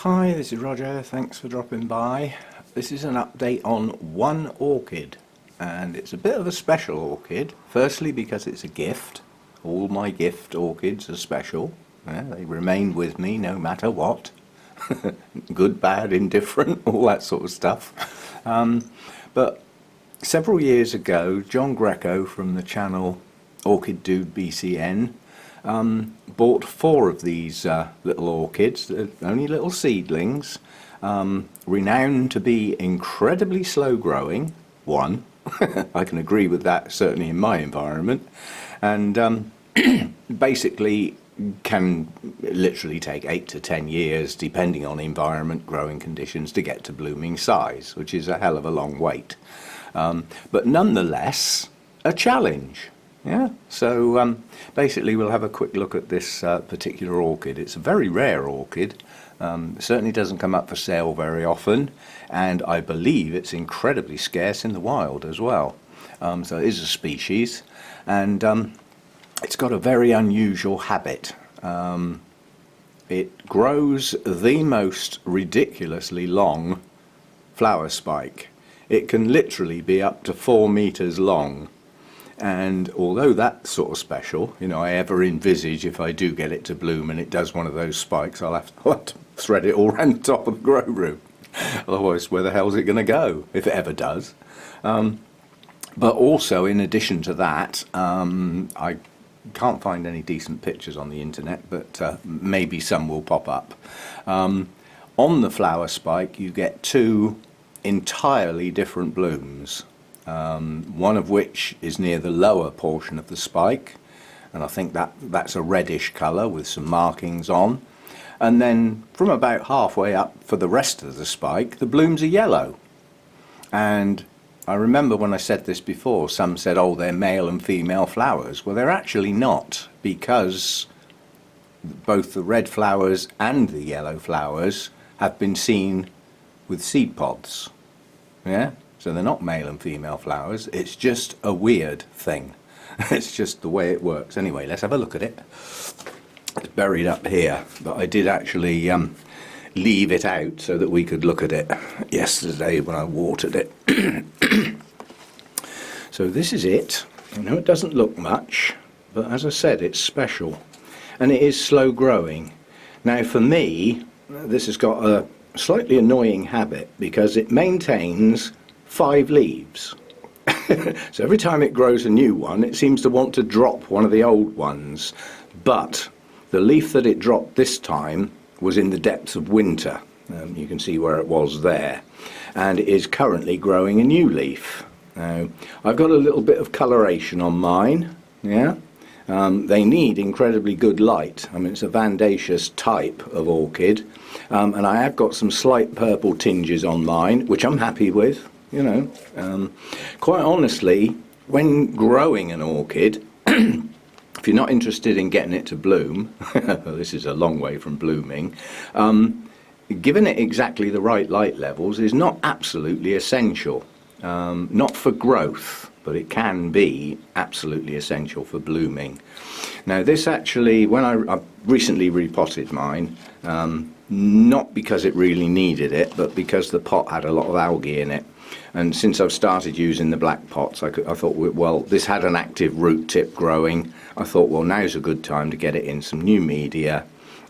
Hi, this is Roger. Thanks for dropping by. This is an update on one orchid, and it's a bit of a special orchid. Firstly, because it's a gift. All my gift orchids are special. They remain with me no matter what. Good, bad, indifferent, all that sort of stuff. But several years ago, John Greco from the channel OrchidudeBcn bought 4 of these little orchids, only little seedlings, renowned to be incredibly slow growing. One, I can agree with that, certainly in my environment, and basically can literally take 8 to 10 years, depending on environment, growing conditions, to get to blooming size, which is a hell of a long wait. But nonetheless, a challenge. Yeah, so basically we'll have a quick look at this particular orchid. It's a very rare orchid. It certainly doesn't come up for sale very often, and I believe it's incredibly scarce in the wild as well. So it is a species, and it's got a very unusual habit. It grows the most ridiculously long flower spike. It can literally be up to 4 meters long. And although that's sort of special, you know, I ever envisage if I do get it to bloom and it does one of those spikes, I'll have to thread it all around the top of the grow room. Otherwise, where the hell's it going to go, if it ever does? But also, in addition to that, I can't find any decent pictures on the internet, but maybe some will pop up. On the flower spike, you get 2 entirely different blooms. One of which is near the lower portion of the spike, and I think that's a reddish colour with some markings on. And then from about halfway up for the rest of the spike, the blooms are yellow. And I remember when I said this before, some said, oh, they're male and female flowers. Well, they're actually not, because both the red flowers and the yellow flowers have been seen with seed pods. Yeah? So they're not male and female flowers, it's just a weird thing. It's just the way it works. Anyway, let's have a look at it. It's buried up here, but I did actually leave it out so that we could look at it yesterday when I watered it. So this is it. I know it doesn't look much, but as I said, it's special. And it is slow growing. Now for me, this has got a slightly annoying habit because it maintains 5 leaves. So every time it grows a new one, it seems to want to drop one of the old ones. But the leaf that it dropped this time was in the depths of winter. You can see where it was there. And it is currently growing a new leaf. Now, I've got a little bit of coloration on mine. Yeah. They need incredibly good light. I mean, it's a Vandaceous type of orchid. And I have got some slight purple tinges on mine, which I'm happy with. You know, quite honestly, when growing an orchid, if you're not interested in getting it to bloom, this is a long way from blooming, giving it exactly the right light levels is not absolutely essential. Not for growth, but it can be absolutely essential for blooming. Now this actually, when I recently repotted mine, not because it really needed it, but because the pot had a lot of algae in it. And since I've started using the black pots, I thought, well, this had an active root tip growing. I thought, well, now's a good time to get it in some new media.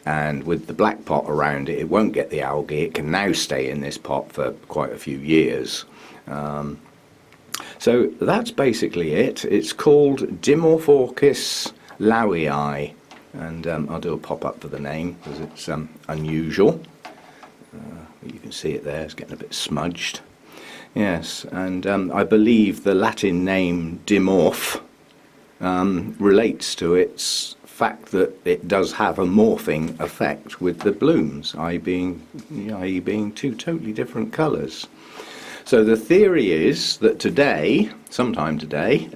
And with the black pot around it, it won't get the algae. It can now stay in this pot for quite a few years. So that's basically it. It's called Dimorphorchis lowii. And I'll do a pop-up for the name because it's unusual. You can see it there. It's getting a bit smudged. Yes, and I believe the Latin name dimorph relates to its fact that it does have a morphing effect with the blooms, i.e. being 2 totally different colours. So the theory is that today, sometime today,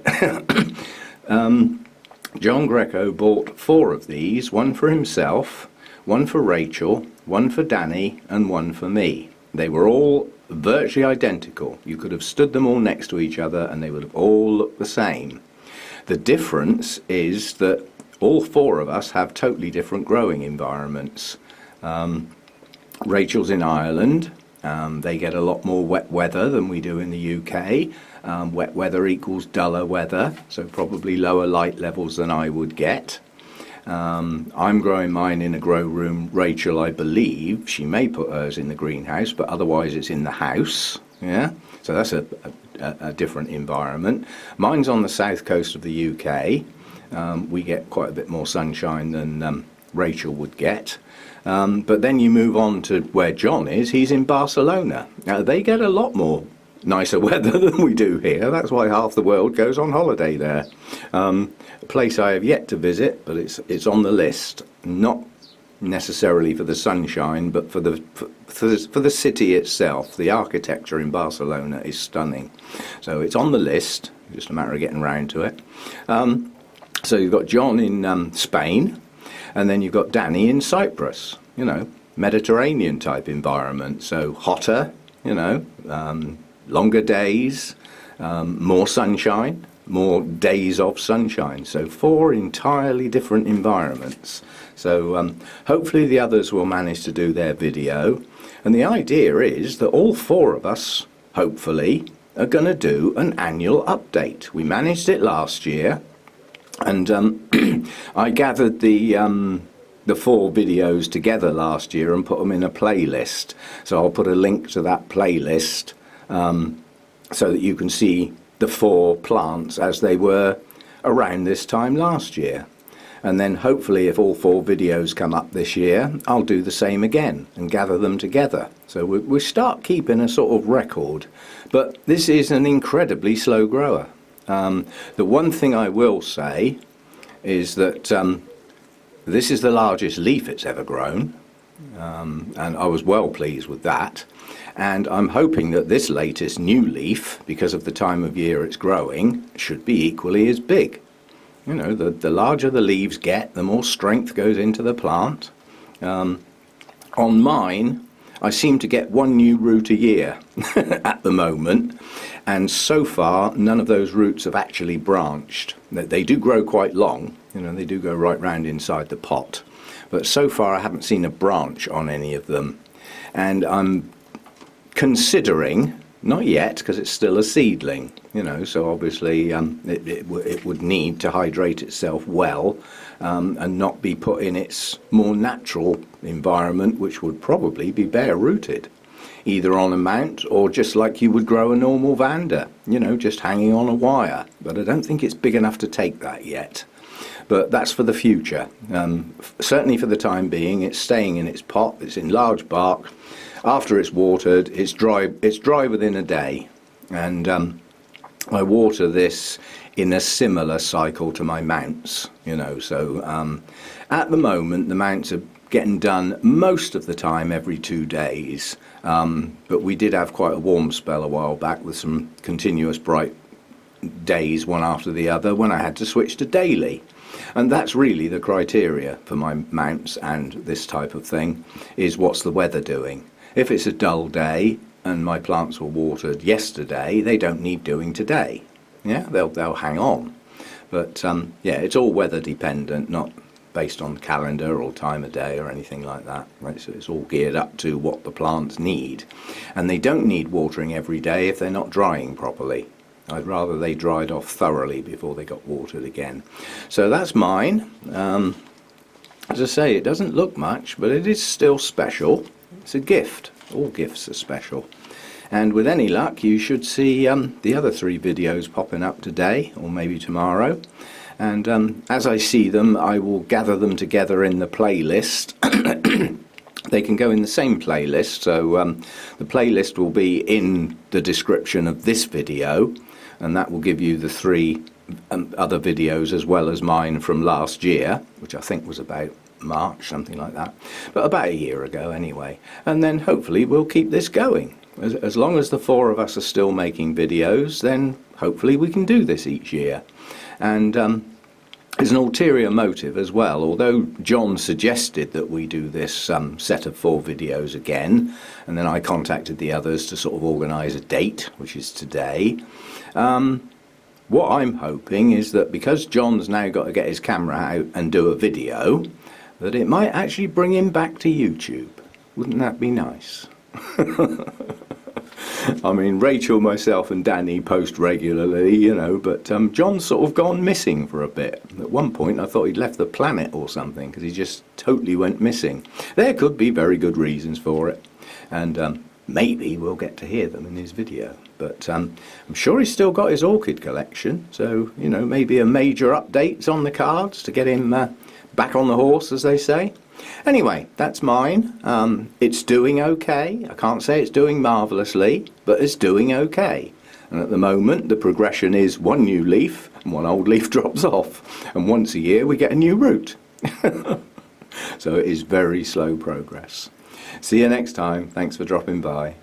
John Greco bought 4 of these, one for himself, one for Rachel, one for Dani, and one for me. They were all virtually identical. You could have stood them all next to each other and they would have all looked the same. The difference is that all 4 of us have totally different growing environments. Rachel's in Ireland. They get a lot more wet weather than we do in the UK. Wet weather equals duller weather, so probably lower light levels than I would get. I'm growing mine in a grow room. Rachel, I believe, she may put hers in the greenhouse, but otherwise it's in the house. Yeah, so that's a different environment. Mine's on the south coast of the UK. We get quite a bit more sunshine than Rachel would get. But then you move on to where John is. He's in Barcelona. Now, they get a lot more nicer weather than we do here. That's why half the world goes on holiday there. A place I have yet to visit, but it's on the list. Not necessarily for the sunshine, but for the city itself. The architecture in Barcelona is stunning. So it's on the list. Just a matter of getting round to it. So you've got John in Spain. And then you've got Dani in Cyprus, you know, Mediterranean type environment. So hotter, you know, longer days, more sunshine, more days of sunshine. So 4 entirely different environments. So hopefully the others will manage to do their video. And the idea is that all 4 of us, hopefully, are going to do an annual update. We managed it last year. And I gathered the 4 videos together last year and put them in a playlist. So I'll put a link to that playlist so that you can see the 4 plants as they were around this time last year. And then hopefully if all 4 videos come up this year, I'll do the same again and gather them together. So we start keeping a sort of record. But this is an incredibly slow grower. The one thing I will say is that this is the largest leaf it's ever grown, and I was well pleased with that. And I'm hoping that this latest new leaf, because of the time of year it's growing, should be equally as big. You know, the larger the leaves get, the more strength goes into the plant. On mine, I seem to get 1 new root a year at the moment, and so far none of those roots have actually branched. They do grow quite long, you know, they do go right round inside the pot, but so far I haven't seen a branch on any of them. And I'm considering, not yet because it's still a seedling, you know, so obviously it would need to hydrate itself well and not be put in its more natural environment, which would probably be bare rooted, either on a mount or just like you would grow a normal Vanda, you know, just hanging on a wire. But I don't think it's big enough to take that yet. But that's for the future. Certainly for the time being, it's staying in its pot. It's in large bark. After it's watered, it's dry. It's dry within a day, and I water this in a similar cycle to my mounts. You know, so at the moment the mounts are getting done most of the time every 2 days. But we did have quite a warm spell a while back with some continuous bright days one after the other when I had to switch to daily. And that's really the criteria for my mounts and this type of thing, is what's the weather doing. If it's a dull day and my plants were watered yesterday, they don't need doing today. Yeah, they'll hang on. But yeah, it's all weather dependent, not based on calendar or time of day or anything like that. Right? So it's all geared up to what the plants need. And they don't need watering every day if they're not drying properly. I'd rather they dried off thoroughly before they got watered again. So that's mine. As I say, it doesn't look much, but it is still special. It's a gift. All gifts are special. And with any luck, you should see the other 3 videos popping up today, or maybe tomorrow. And as I see them, I will gather them together in the playlist. They can go in the same playlist, so the playlist will be in the description of this video, and that will give you the 3 other videos as well as mine from last year, which I think was about March, something like that, but about a year ago anyway. And then hopefully we'll keep this going. As long as the 4 of us are still making videos, then hopefully we can do this each year. And there's an ulterior motive as well. Although John suggested that we do this set of 4 videos again, and then I contacted the others to sort of organise a date, which is today. What I'm hoping is that because John's now got to get his camera out and do a video, that it might actually bring him back to YouTube. Wouldn't that be nice? I mean, Rachel, myself and Dani post regularly, you know, but John's sort of gone missing for a bit. At one point I thought he'd left the planet or something, because he just totally went missing. There could be very good reasons for it, and maybe we'll get to hear them in his video. But I'm sure he's still got his orchid collection, so, you know, maybe a major update's on the cards to get him back on the horse, as they say. Anyway, that's mine. It's doing okay. I can't say it's doing marvellously, but it's doing okay. And at the moment, the progression is one new leaf and one old leaf drops off. And once a year, we get a new root. So it is very slow progress. See you next time. Thanks for dropping by.